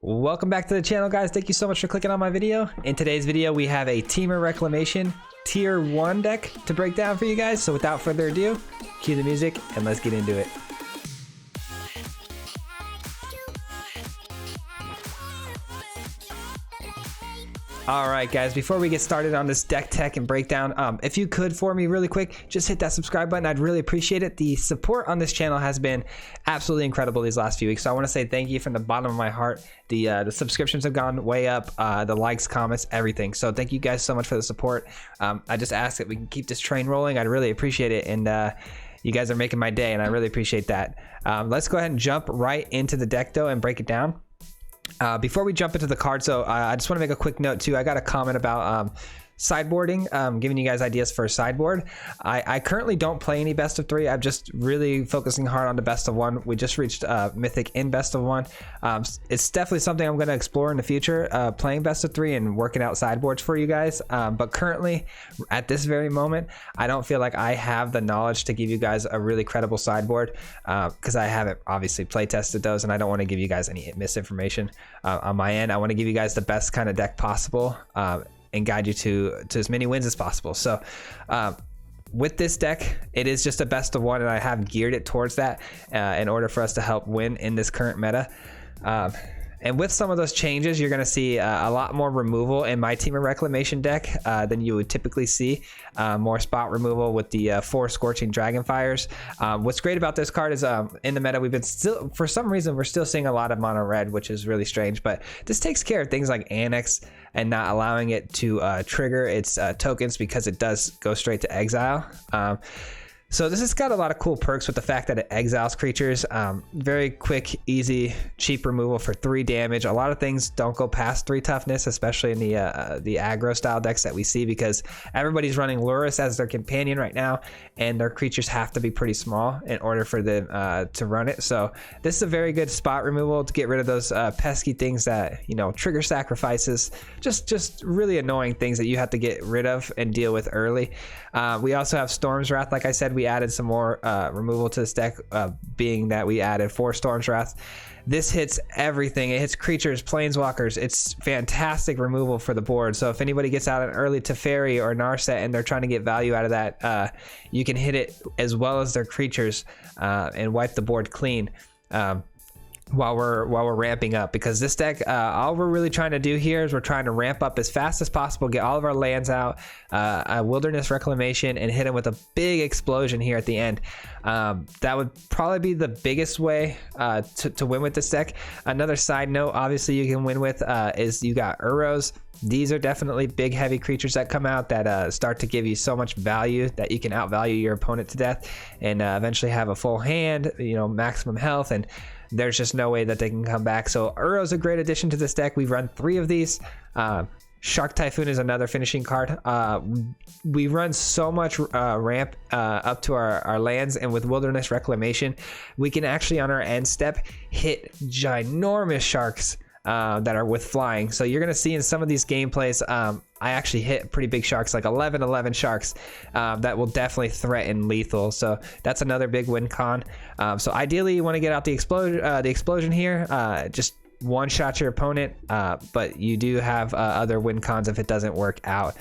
Welcome back to the channel, guys. Thank you so much for clicking on my video. In today's video, we have a Temur Reclamation Tier 1 deck to break down for you guys. So without further ado, cue the music and let's get into it. All right, guys, before we get started on this deck tech and breakdown, if you could for me really quick, just hit that subscribe button. I'd really appreciate it. The support on this channel has been absolutely incredible these last few weeks. So I want to say thank you from the bottom of my heart. The subscriptions have gone way up, the likes, comments, everything. So thank you guys so much for the support. I just ask that we can keep this train rolling. I'd really appreciate it. And you guys are making my day, and I really appreciate that. Let's go ahead and jump right into the deck, though, and break it down. Before we jump into the card, so I just want to make a quick note too. I got a comment about sideboarding, giving you guys ideas for a sideboard. I currently don't play any best of 3. I'm just really focusing hard on the best of 1. We just reached mythic in best of 1. It's definitely something I'm going to explore in the future, playing best of 3 and working out sideboards for you guys. But currently, at this very moment, I don't feel like I have the knowledge to give you guys a really credible sideboard, because I haven't obviously play tested those, and I don't want to give you guys any misinformation on my end. I want to give you guys the best kind of deck possible, and guide you to as many wins as possible. So with this deck, it is just a best of 1, and I have geared it towards that in order for us to help win in this current meta. And with some of those changes, you're going to see a lot more removal in my Temur Reclamation deck than you would typically see. More spot removal with the 4 Scorching Dragonfires. What's great about this card is in the meta, we've been still, for some reason, we're still seeing a lot of mono red, which is really strange. But this takes care of things like Annex and not allowing it to trigger its tokens, because it does go straight to exile. So this has got a lot of cool perks with the fact that it exiles creatures. Very quick, easy, cheap removal for 3 damage. A lot of things don't go past 3 toughness, especially in the aggro style decks that we see, because everybody's running Lurrus as their companion right now, and their creatures have to be pretty small in order for them to run it. So this is a very good spot removal to get rid of those pesky things that, you know, trigger sacrifices, just really annoying things that you have to get rid of and deal with early. We also have Storm's Wrath. Like I said, we added some more removal to this deck, being that we added 4 Storm's Wrath. This hits everything. It hits creatures, planeswalkers. It's fantastic removal for the board. So if anybody gets out an early Teferi or Narset and they're trying to get value out of that, you can hit it as well as their creatures and wipe the board clean. While we're ramping up, because this deck, all we're really trying to do here is we're trying to ramp up as fast as possible, get all of our lands out, a Wilderness Reclamation, and hit them with a big explosion here at the end. That would probably be the biggest way to win with this deck. Another side note, obviously, you can win with is you got Uros. These are definitely big, heavy creatures that come out that start to give you so much value that you can outvalue your opponent to death, and eventually have a full hand, you know, maximum health, and there's just no way that they can come back. So Uro's a great addition to this deck. We've run 3 of these. Shark Typhoon is another finishing card. We run so much ramp up to our lands, and with Wilderness Reclamation, we can actually on our end step hit ginormous sharks that are with flying. So you're going to see in some of these gameplays, I actually hit pretty big sharks, like 11 sharks, that will definitely threaten lethal. So that's another big win con. So ideally, you want to get out the explosion here, just one-shot your opponent, but you do have other win cons if it doesn't work out.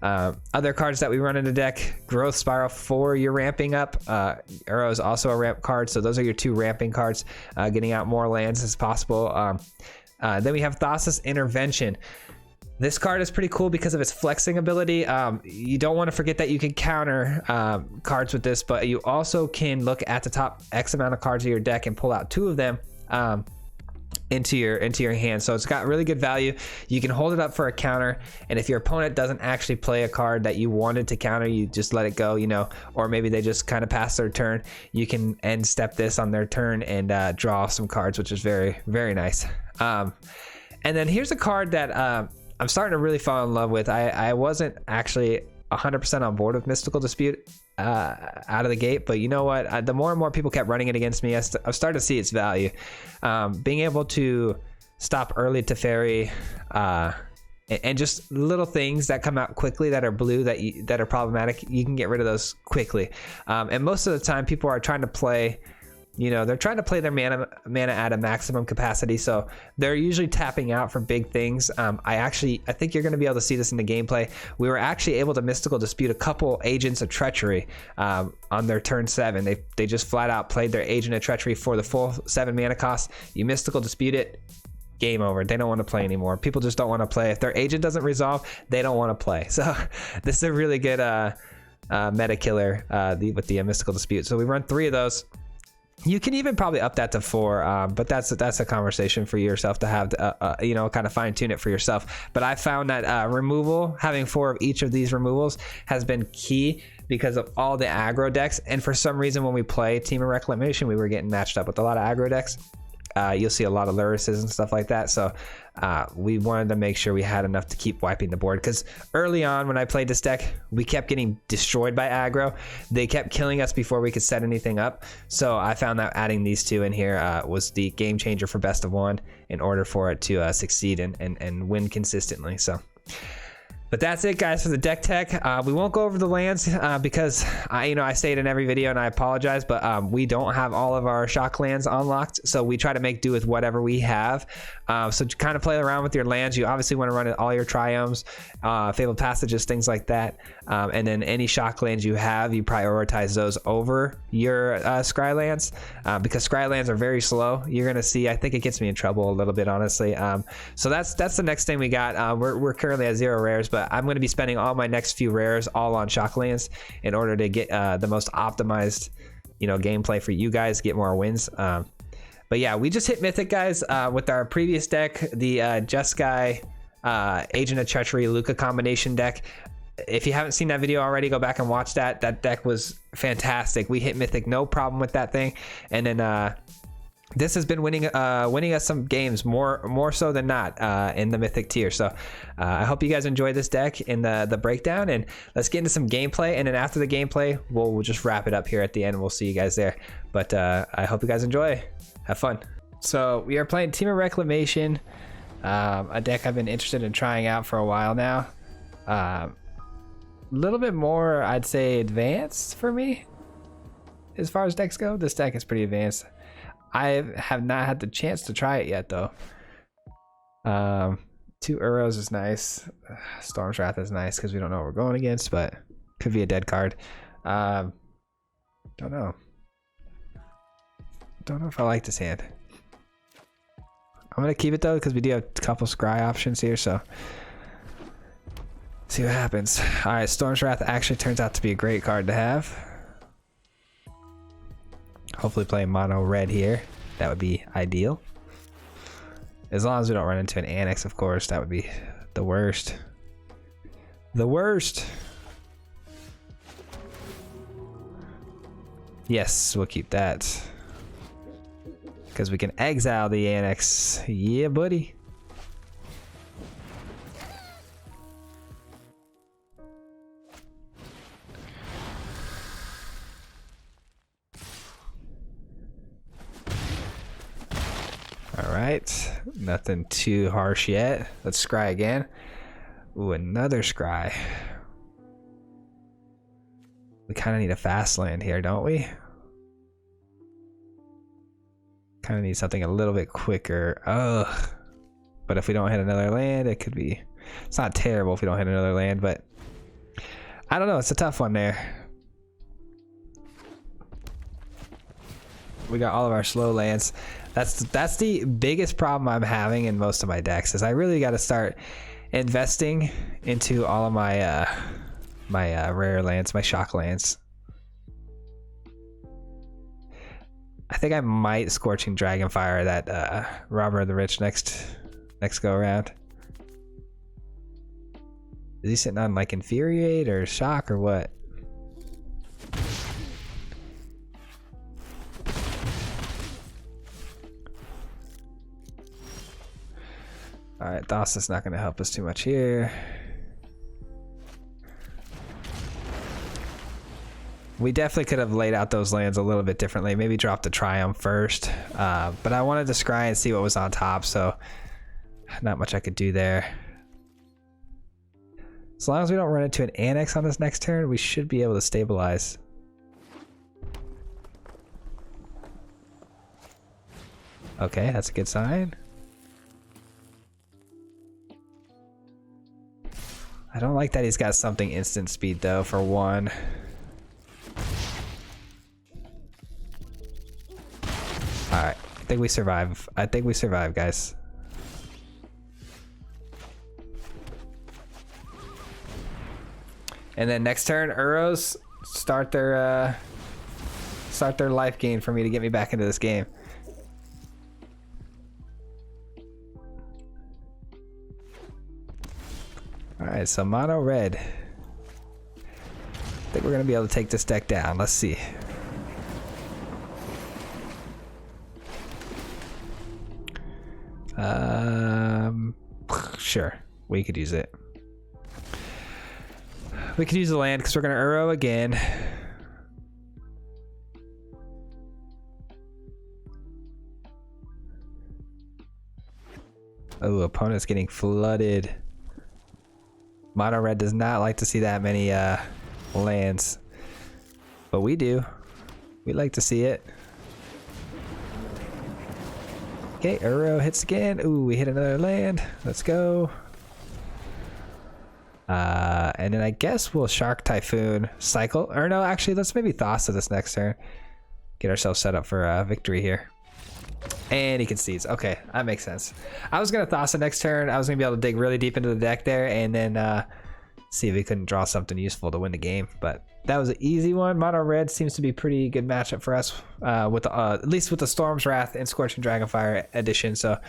Other cards that we run in the deck, Growth Spiral for your ramping up. Arrow is also a ramp card, so those are your 2 ramping cards, getting out more lands as possible. Then we have Thassa's Intervention. This card is pretty cool because of its flexing ability. You don't want to forget that you can counter cards with this, but you also can look at the top X amount of cards of your deck and pull out 2 of them into your hand. So it's got really good value. You can hold it up for a counter, and if your opponent doesn't actually play a card that you wanted to counter, you just let it go, you know, or maybe they just kind of pass their turn. You can end step this on their turn and draw some cards, which is very, very nice. And then here's a card that I'm starting to really fall in love with. I wasn't actually 100% on board with Mystical Dispute out of the gate, but you know what? The more and more people kept running it against me, I've started to see its value. Being able to stop early Teferi, and just little things that come out quickly that are blue that are problematic, you can get rid of those quickly. And most of the time, people are trying to play you know, they're trying to play their mana at a maximum capacity, so they're usually tapping out for big things. I think you're going to be able to see this in the gameplay. We were actually able to mystical dispute a couple Agents of Treachery on their turn 7. They just flat out played their Agent of Treachery for the full 7 mana cost. You mystical dispute it, game over. They don't want to play anymore. People just don't want to play. If their agent doesn't resolve, they don't want to play. So this is a really good meta killer with the mystical dispute. So we run 3 of those. You can even probably up that to 4, but that's a conversation for yourself to have to, you know, kind of fine tune it for yourself. But I found that removal, having 4 of each of these removals has been key because of all the aggro decks. And for some reason, when we play Temur Reclamation, we were getting matched up with a lot of aggro decks. You'll see a lot of Lurises and stuff like that. So we wanted to make sure we had enough to keep wiping the board, because early on when I played this deck, we kept getting destroyed by aggro. They kept killing us before we could set anything up. So I found that adding these 2 in here was the game changer for best of 1 in order for it to succeed and win consistently. But that's it, guys, for the deck tech. We won't go over the lands because I say it in every video, and I apologize, but we don't have all of our shock lands unlocked, so we try to make do with whatever we have. So to kind of play around with your lands, you obviously want to run all your Triomes, Fabled Passages, things like that, and then any shock lands you have, you prioritize those over your Scry lands, because Scry lands are very slow. You're gonna see, I think it gets me in trouble a little bit, honestly. So that's the next thing we got. We're currently at 0 rares, but I'm going to be spending all my next few rares all on shock lands in order to get the most optimized, gameplay for you guys, get more wins. But yeah, we just hit Mythic, guys, with our previous deck, the Jeskai Agent of Treachery Lukka combination deck. If you haven't seen that video already, go back and watch that. That deck was fantastic. We hit Mythic, no problem with that thing. And then this has been winning us some games, more so than not, in the Mythic tier. So I hope you guys enjoyed this deck in the breakdown, and let's get into some gameplay. And then after the gameplay, we'll just wrap it up here at the end. We'll see you guys there. But I hope you guys enjoy. Have fun. So we are playing Temur Reclamation, a deck I've been interested in trying out for a while now. A little bit more, I'd say, advanced for me as far as decks go. This deck is pretty advanced. I have not had the chance to try it yet, though. 2 Uros is nice. Storm's Wrath is nice because we don't know what we're going against, but could be a dead card. Don't know. Don't know if I like this hand. I'm gonna keep it though because we do have a couple scry options here, so see what happens. All right, Storm's Wrath actually turns out to be a great card to have. Hopefully playing mono red here. That would be ideal. As long as we don't run into an Annex, of course. That would be the worst. The worst. Yes, we'll keep that. Because we can exile the Annex. Yeah, buddy. Alright, nothing too harsh yet. Let's scry again. Ooh, another scry. We kind of need a fast land here, don't we? Kind of need something a little bit quicker. Ugh. But if we don't hit another land, it could be... It's not terrible if we don't hit another land, but... I don't know, it's a tough one there. We got all of our slow lands. That's the biggest problem I'm having in most of my decks, is I really got to start investing into all of my my rare lands, my shock lands. I think I might Scorching Dragonfire that Robber of the Rich next go around. Is he sitting on like Infuriate or Shock or what? Alright, Thassa's not going to help us too much here. We definitely could have laid out those lands a little bit differently. Maybe drop the Triumph first. But I wanted to scry and see what was on top, so not much I could do there. As long as we don't run into an Annex on this next turn, we should be able to stabilize. Okay, that's a good sign. I don't like that he's got something instant speed though, for one. Alright, I think we survive. I think we survive, guys. And then next turn, Uros start their life gain for me to get me back into this game. Alright, so mono red. I think we're gonna be able to take this deck down. Let's see. Sure, we could use it. We could use the land because we're gonna Uro again. Oh, opponent's getting flooded. Mono red does not like to see that many lands, but we do. We like to see it. Okay, Uro hits again. Ooh, we hit another land. Let's go. And then I guess we'll Shark Typhoon cycle. Or no, actually, let's maybe Thassa this next turn. Get ourselves set up for victory here. And he concedes. Okay, that makes sense. I was going to Thassa next turn. I was going to be able to dig really deep into the deck there and then see if we couldn't draw something useful to win the game. But that was an easy one. Mono red seems to be a pretty good matchup for us with the, at least with the Storm's Wrath and Scorching Dragonfire edition. So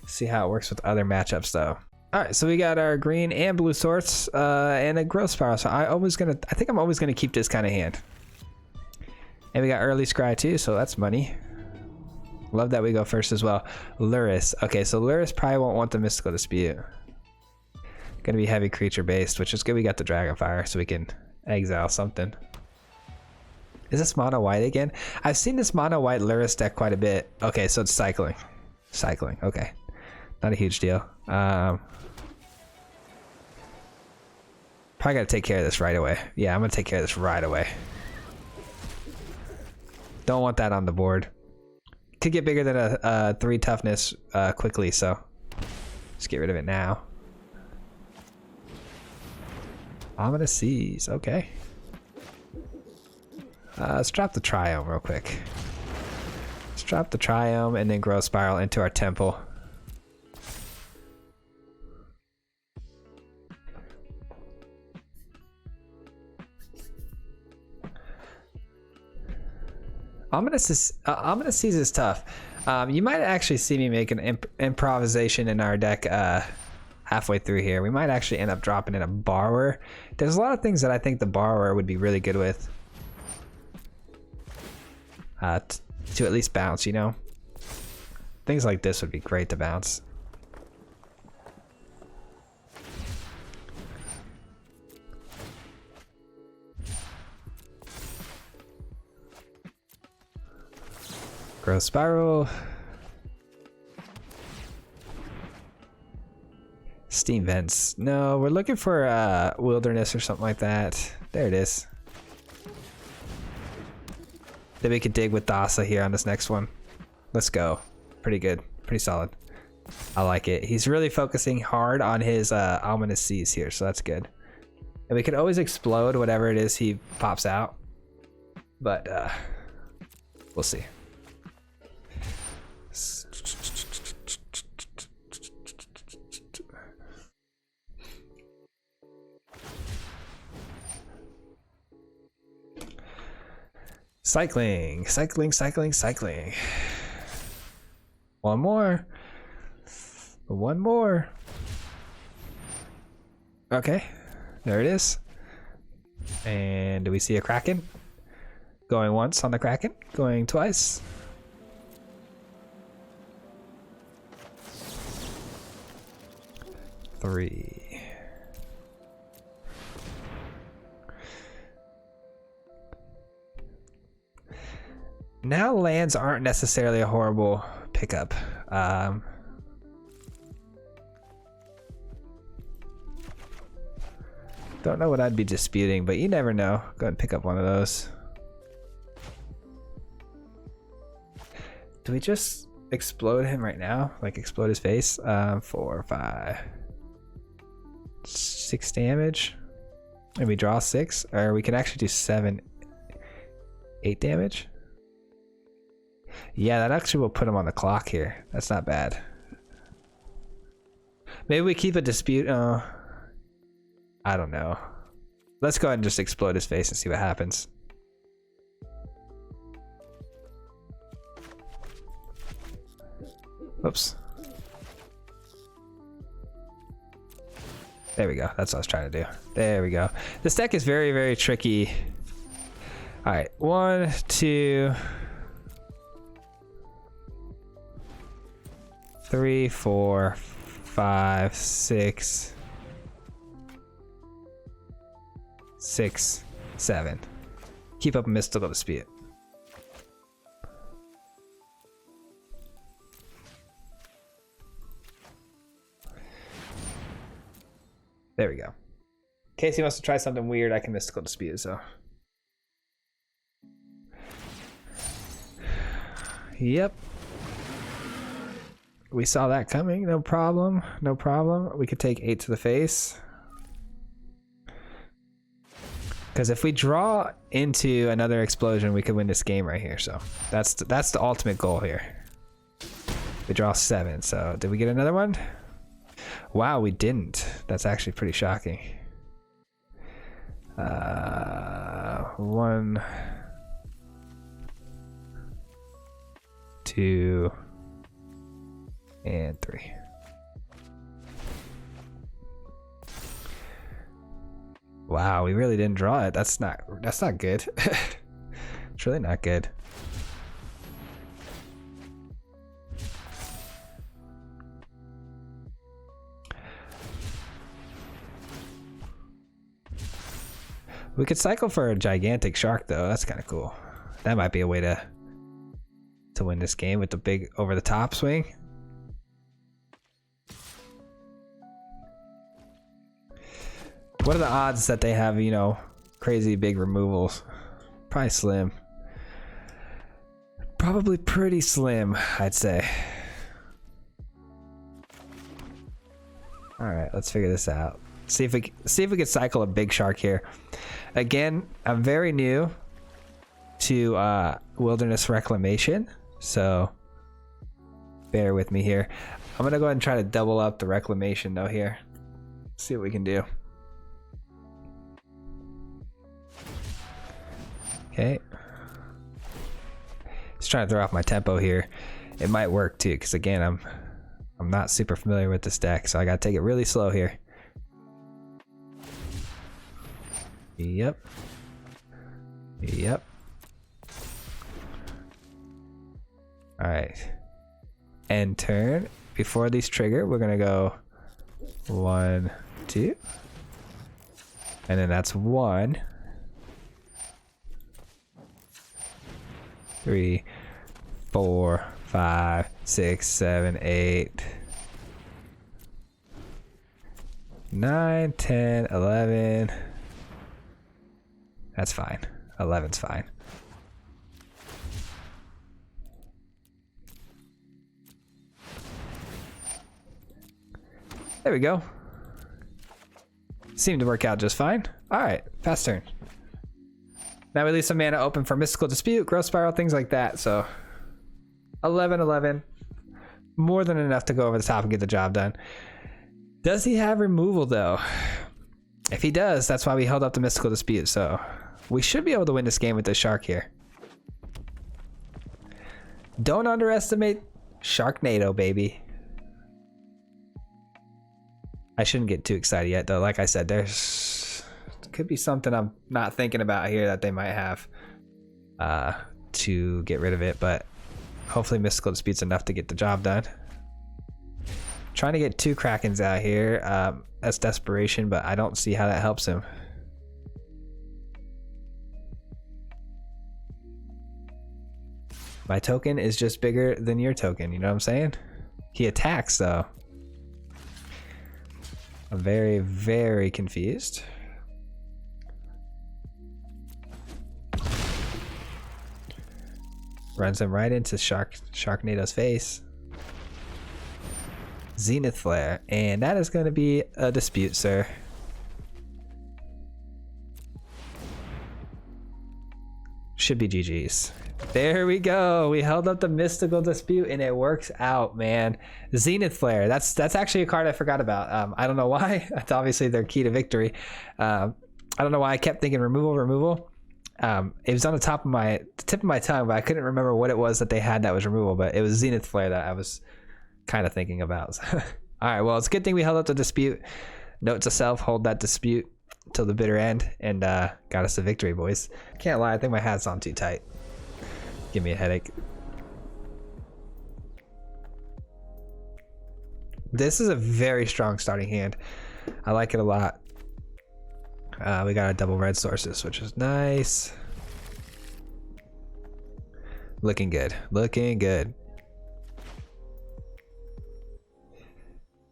see how it works with other matchups though. All right, so we got our green and blue swords and a growth spiral. So I think I'm always gonna keep this kind of hand. And we got early scry too, so that's money. Love that we go first as well. Luris. Okay, so Luris probably won't want the Mystical Dispute. Gonna be heavy creature based, which is good. We got the Dragonfire, so we can exile something. Is this mono white again? I've seen this mono white Luris deck quite a bit. Okay, so it's cycling. Cycling, okay. Not a huge deal. Probably gotta take care of this right away. Yeah, I'm gonna take care of this right away. Don't want that on the board. Could get bigger than a 3 toughness quickly, so just get rid of it now. Ominous Seas, okay. Let's drop the Triome real quick. Let's drop the Triome and then Growth Spiral into our Temple. Ominous Seas is tough. You might actually see me make an improvisation in our deck halfway through here. We might actually end up dropping in a Borrower. There's a lot of things that I think the Borrower would be really good with. To at least bounce, you know? Things like this would be great to bounce. Growth Spiral. Steam Vents. No, we're looking for Wilderness or something like that. There it is. Then we could dig with Thassa here on this next one. Let's go. Pretty good. Pretty solid. I like it. He's really focusing hard on his Ominous Seas here, so that's good. And we could always explode whatever it is he pops out. But we'll see. Cycling, cycling, cycling, cycling. One more. One more. Okay, there it is. And do we see a Kraken? Going once on the Kraken, going twice. Three. Now lands aren't necessarily a horrible pickup. Don't know what I'd be disputing, but you never know. Go ahead and pick up one of those. Do we just... explode him right now, like explode his face. 4, 5, 6 damage, and we draw 6, or we can actually do 7, 8 damage. Yeah, that actually will put him on the clock here. That's not bad. Maybe we keep a dispute. I don't know. Let's go ahead and just explode his face and see what happens. Oops. There we go. That's what I was trying to do. There we go. This deck is very, very tricky. All right. 1, 2, 3, 4, 5, 6, 7. Keep up mystical dispute. There we go. In case he wants to try something weird, I can mystical dispute, so. Yep. We saw that coming, no problem, no problem. We could take 8 to the face. Because if we draw into another explosion, we could win this game right here, so. That's the ultimate goal here. We draw 7, so did we get another one? Wow, we didn't. That's actually pretty shocking. 1, 2, and 3. Wow, we really didn't draw it. That's not good. It's really not good. We could cycle for a gigantic shark though. That's kind of cool. That might be a way to win this game with the big over the top swing. What are the odds that they have, you know, crazy big removals? Probably slim. Probably pretty slim, I'd say. All right, let's figure this out. See if we can cycle a big shark here. Again, I'm very new to Wilderness Reclamation, so bear with me here. I'm gonna go ahead and try to double up the Reclamation though here. See what we can do. Okay. Just trying to throw off my tempo here. It might work too, because again, I'm not super familiar with this deck, so I gotta take it really slow here. Yep. Yep. All right. End turn. Before these trigger, we're gonna go 1, 2, and then that's 1, 3, 4, 5, 6, 7, 8, 9, 10, 11. That's fine. 11's fine. There we go. Seemed to work out just fine. All right, fast turn. Now we leave some mana open for Mystical Dispute, Growth Spiral, things like that. So 11, 11. More than enough to go over the top and get the job done. Does he have removal though? If he does, that's why we held up the Mystical Dispute. So we should be able to win this game with this shark here. Don't underestimate Sharknado, baby. I shouldn't get too excited yet though. Like I said, there's could be something I'm not thinking about here that they might have to get rid of it, but hopefully Mystical Dispute's enough to get the job done. Trying to get 2 Krakens out here. That's desperation, but I don't see how that helps him. My token is just bigger than your token, you know what I'm saying? He attacks though. I'm very, very confused. Runs him right into Sharknado's face. Zenith Flare, and that is going to be a dispute, sir. Should be GG's. There we go. We held up the mystical dispute and it works out, man. Zenith Flare. That's actually a card I forgot about. I don't know why. That's obviously their key to victory. I don't know why I kept thinking removal. It was on the tip of my tongue, but I couldn't remember what it was that they had that was removal. But it was Zenith Flare that I was kind of thinking about. All right. Well, it's a good thing we held up the dispute. Note to self: hold that dispute till the bitter end, and got us the victory, boys. Can't lie. I think my hat's on too tight. Give me a headache. This is a very strong starting hand. I like it a lot. We got a double red sources, which is nice. Looking good. Looking good.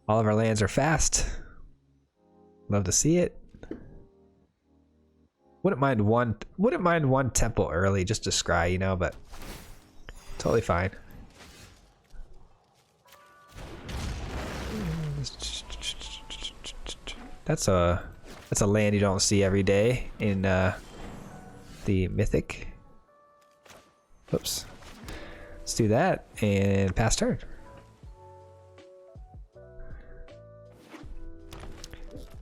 All of our lands are fast. Love to see it. Wouldn't mind one temple early just to scry, you know, but totally fine. That's a land you don't see every day in the mythic. Oops. Let's do that and pass turn.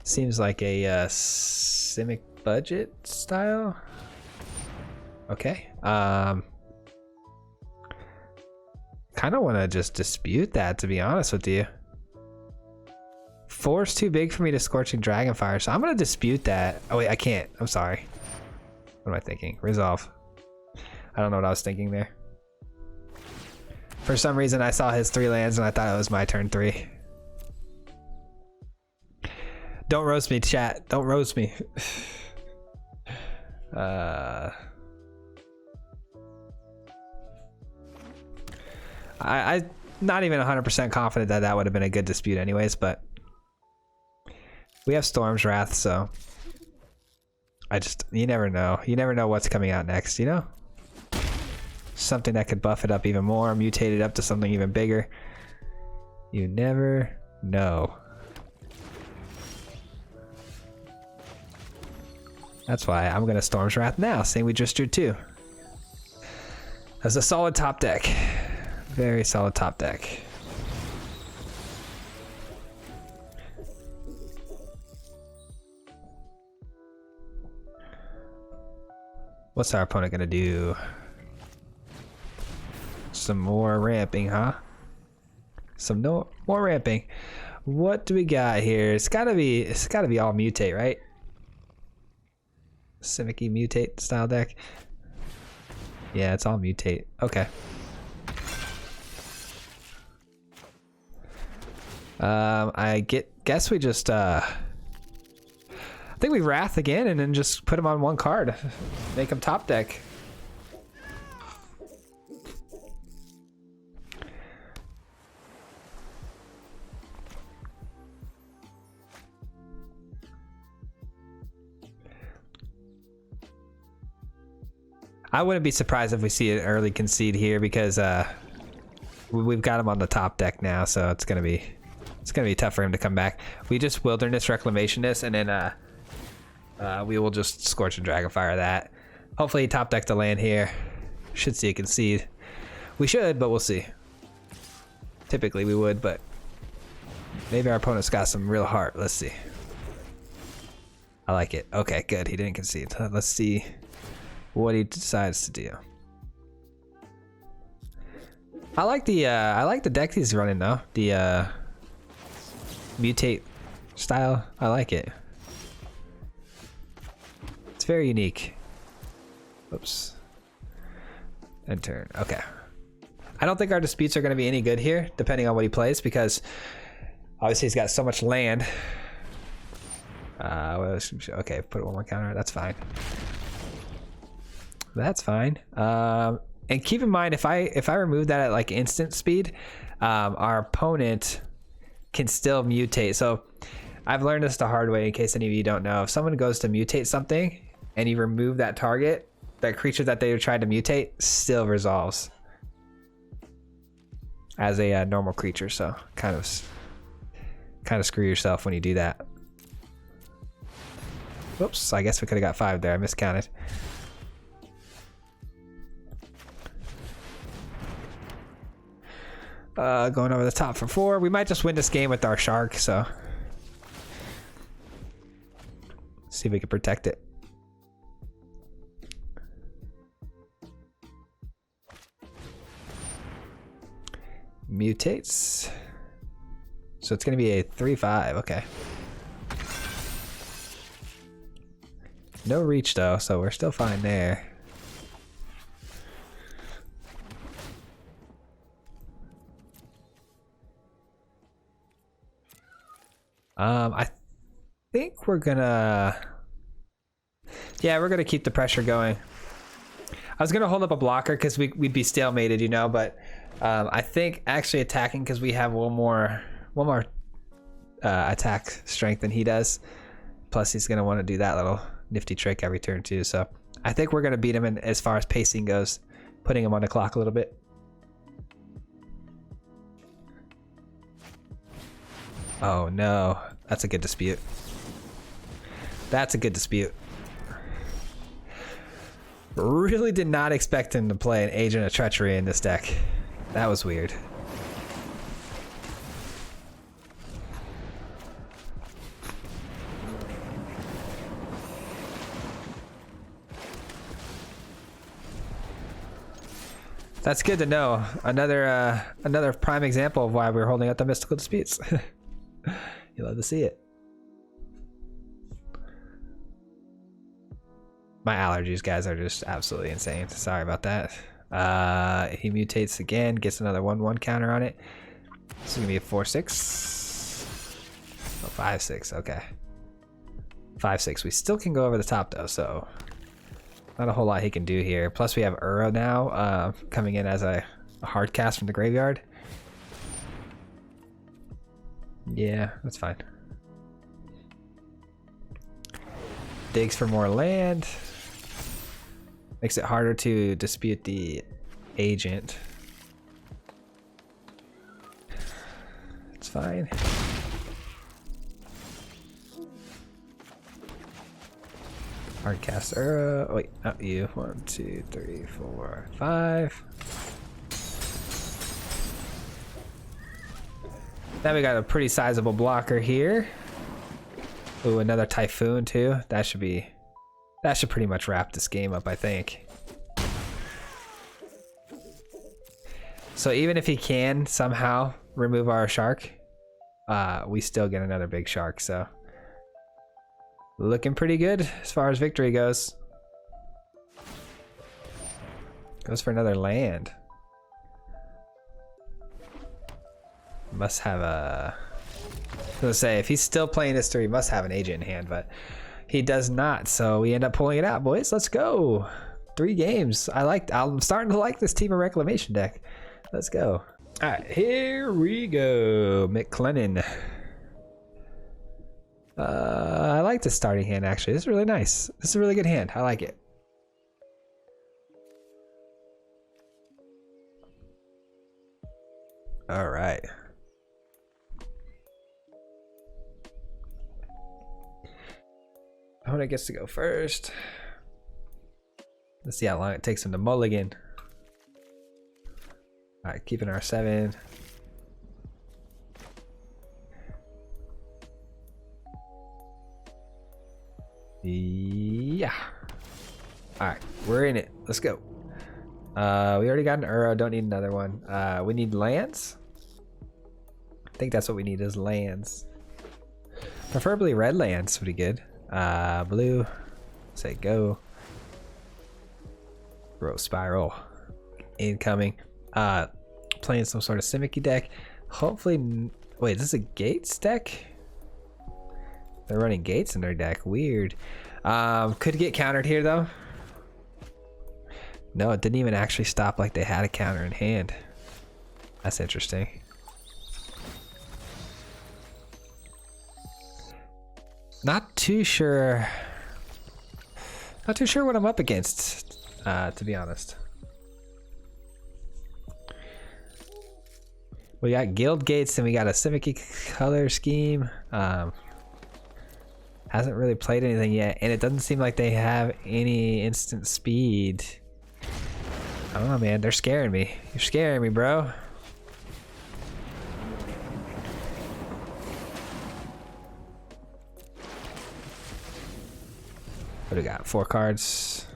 Seems like a Simic budget style. Okay. Kind of want to just dispute that, to be honest with you. 4's too big for me to Scorching Dragonfire, so I'm gonna dispute that. Oh wait, I can't. I'm sorry. What am I thinking? Resolve. I don't know what I was thinking there. For some reason, I saw his 3 lands and I thought it was my turn 3. Don't roast me, chat. Don't roast me. I'm not even 100% confident that that would have been a good dispute anyways, but we have Storm's Wrath, so you never know. You never know what's coming out next, you know? Something that could buff it up even more, mutate it up to something even bigger. You never know. That's why I'm gonna Storm's Wrath now, saying we just drew 2. That's a solid top deck. Very solid top deck. What's our opponent gonna do? Some more ramping, huh? More ramping. What do we got here? It's gotta be all mutate, right? Simic-y mutate style deck. Yeah, it's all mutate. Okay. Guess we just I think we Wrath again and then just put him on one card. Make him top deck. I wouldn't be surprised if we see an early concede here because we've got him on the top deck now, so it's gonna be tough for him to come back. We just Wilderness Reclamation this, and then we will just Scorching Dragonfire that. Hopefully, he top deck the land here. Should see a concede. We should, but we'll see. Typically, we would, but maybe our opponent's got some real heart. Let's see. I like it. Okay, good. He didn't concede. Let's see what he decides to do. I like the deck he's running though. The mutate style. I like it. It's very unique. Oops. End turn. Okay. I don't think our disputes are going to be any good here, depending on what he plays, because obviously he's got so much land. Okay, put one more counter. That's fine. That's fine. And keep in mind, if I remove that at like instant speed, our opponent can still mutate. So I've learned this the hard way in case any of you don't know. If someone goes to mutate something and you remove that target, that creature that they tried to mutate still resolves as a normal creature. So kind of screw yourself when you do that. Whoops, I guess we could have got 5 there. I miscounted. Going over the top for 4. We might just win this game with our shark, so see if we can protect it. Mutates. So it's going to be a 3/5. Okay. No reach though, so we're still fine there. I think we're gonna... Yeah, we're gonna keep the pressure going. I was gonna hold up a blocker because we'd be stalemated, you know, but I think actually attacking because we have one more attack strength than he does. Plus he's gonna want to do that little nifty trick every turn too. So I think we're gonna beat him in as far as pacing goes, putting him on the clock a little bit. Oh no, that's a good dispute. That's a good dispute. Really did not expect him to play an Agent of Treachery in this deck. That was weird. That's good to know. Another prime example of why we're holding up the mystical disputes. You love to see it. My allergies, guys, are just absolutely insane. Sorry about that. He mutates again, gets another 1/1 counter on it. This is gonna be a 4/6. Oh, 5/6. Okay. 5/6. We still can go over the top though, so not a whole lot he can do here. Plus we have Uro now coming in as a hard cast from the graveyard. Yeah, that's fine. Digs for more land. Makes it harder to dispute the agent. It's fine. Hardcast Uro. Oh, wait, not you. 1, 2, 3, 4, 5. Then we got a pretty sizable blocker here. Ooh, another Typhoon too. That should pretty much wrap this game up, I think. So even if he can somehow remove our shark, we still get another big shark, so looking pretty good as far as victory goes. Goes for another land. Must have a... I was gonna say, if he's still playing this through, he must have an agent in hand, but he does not, so we end up pulling it out, boys. Let's go. 3 games. I'm starting to like this Temur Reclamation deck. Let's go. All right, here we go. McLennan. I like this starting hand, actually. This is really nice. This is a really good hand. I like it. All right. Opponent gets to go first. Let's see how long it takes him to mulligan. All right, keeping our 7. Yeah. All right, we're in it. Let's go. We already got an Uro. Don't need another one. We need lands. I think that's what we need is lands. Preferably red lands would be good. Blue. Say go. Rose Spiral. Incoming. Playing some sort of Simic deck. Hopefully... Wait, is this a Gates deck? They're running Gates in their deck. Weird. Could get countered here, though. No, it didn't even actually stop like they had a counter in hand. That's interesting. Not too sure what I'm up against. to be honest. We got guild gates and we got a civic color scheme. Hasn't really played anything yet, and it doesn't seem like they have any instant speed. I don't know, man. They're scaring me. You're scaring me, bro. What do we got? 4 cards.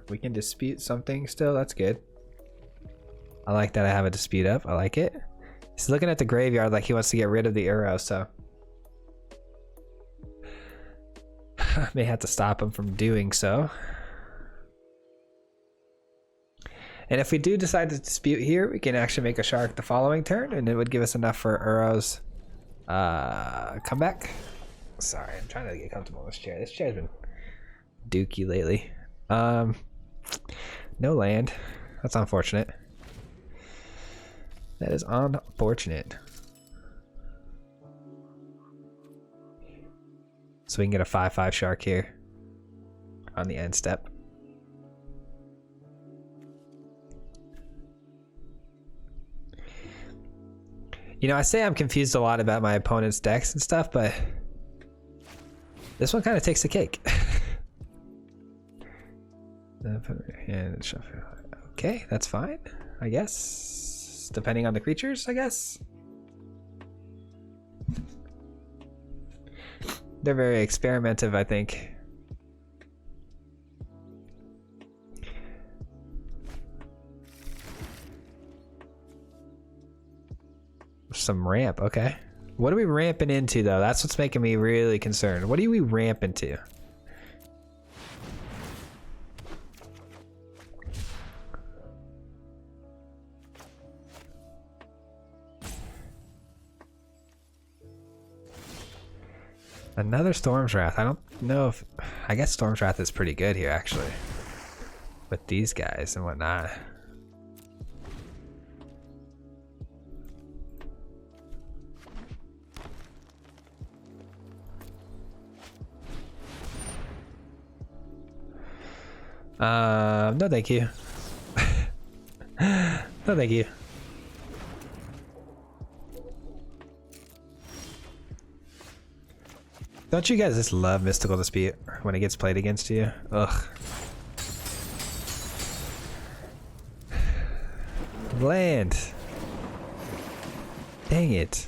We can dispute something still. That's good. I like that I have a dispute up. I like it. He's looking at the graveyard like he wants to get rid of the arrow, so may have to stop him from doing so. And if we do decide to dispute here, we can actually make a shark the following turn, and it would give us enough for arrows. Come back. Sorry, I'm trying to get comfortable in this chair. This chair's been dookie lately. No land. That's unfortunate. That is unfortunate. So we can get a 5/5 shark here on the end step. You know, I say I'm confused a lot about my opponent's decks and stuff, but this one kind of takes the cake. Okay, that's fine, I guess. Depending on the creatures, I guess. They're very experimentative, I think. Some ramp, okay. What are we ramping into, though? That's what's making me really concerned. What are we ramping to? Another Storm's Wrath. I don't know if... I guess Storm's Wrath is pretty good here, actually. With these guys and whatnot. No thank you. No thank you. Don't you guys just love Mystical Dispute when it gets played against you? Ugh. Land. Dang it.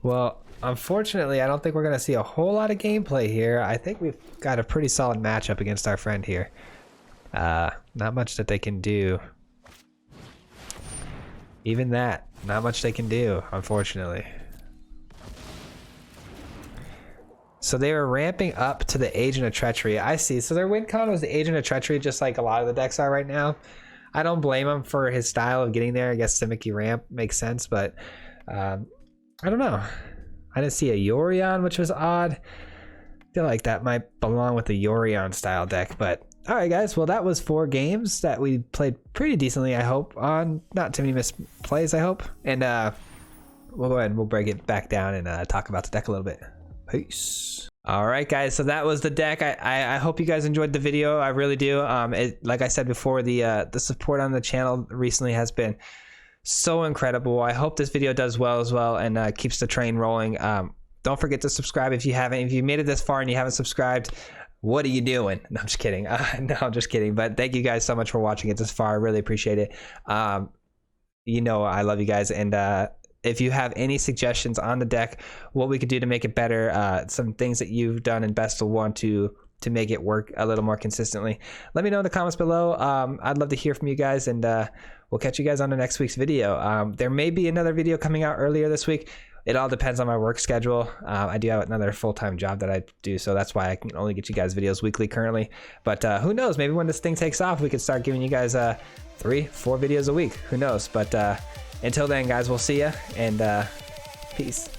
Well, unfortunately, I don't think we're going to see a whole lot of gameplay here. I think we've got a pretty solid matchup against our friend here. Not much that they can do. Even that, not much they can do, unfortunately. So they were ramping up to the Agent of Treachery. I see. So their win con was the Agent of Treachery, just like a lot of the decks are right now. I don't blame him for his style of getting there. I guess Simicky ramp makes sense, but I don't know. I didn't see a Yorion, which was odd. I feel like that might belong with the Yorion style deck, but all right, guys. Well, that was 4 games that we played pretty decently, I hope, on not too many misplays, I hope. And we'll go ahead and we'll break it back down and talk about the deck a little bit. Peace. All right, guys. So that was the deck. I hope you guys enjoyed the video. I really do. Like I said before, the support on the channel recently has been so incredible. I hope this video does well as well and keeps the train rolling. Don't forget to subscribe if you haven't. If you made it this far and you haven't subscribed, what are you doing? No, I'm just kidding. No, I'm just kidding. But thank you guys so much for watching it this far. I really appreciate it. You know, I love you guys. And if you have any suggestions on the deck, what we could do to make it better, some things that you've done and best will want to make it work a little more consistently, let me know in the comments below. I'd love to hear from you guys, and we'll catch you guys on the next week's video. There may be another video coming out earlier this week. It all depends on my work schedule. I do have another full-time job that I do, so that's why I can only get you guys videos weekly currently. But who knows? Maybe when this thing takes off, we could start giving you guys 3-4 videos a week. Who knows? But until then, guys, we'll see ya, and peace.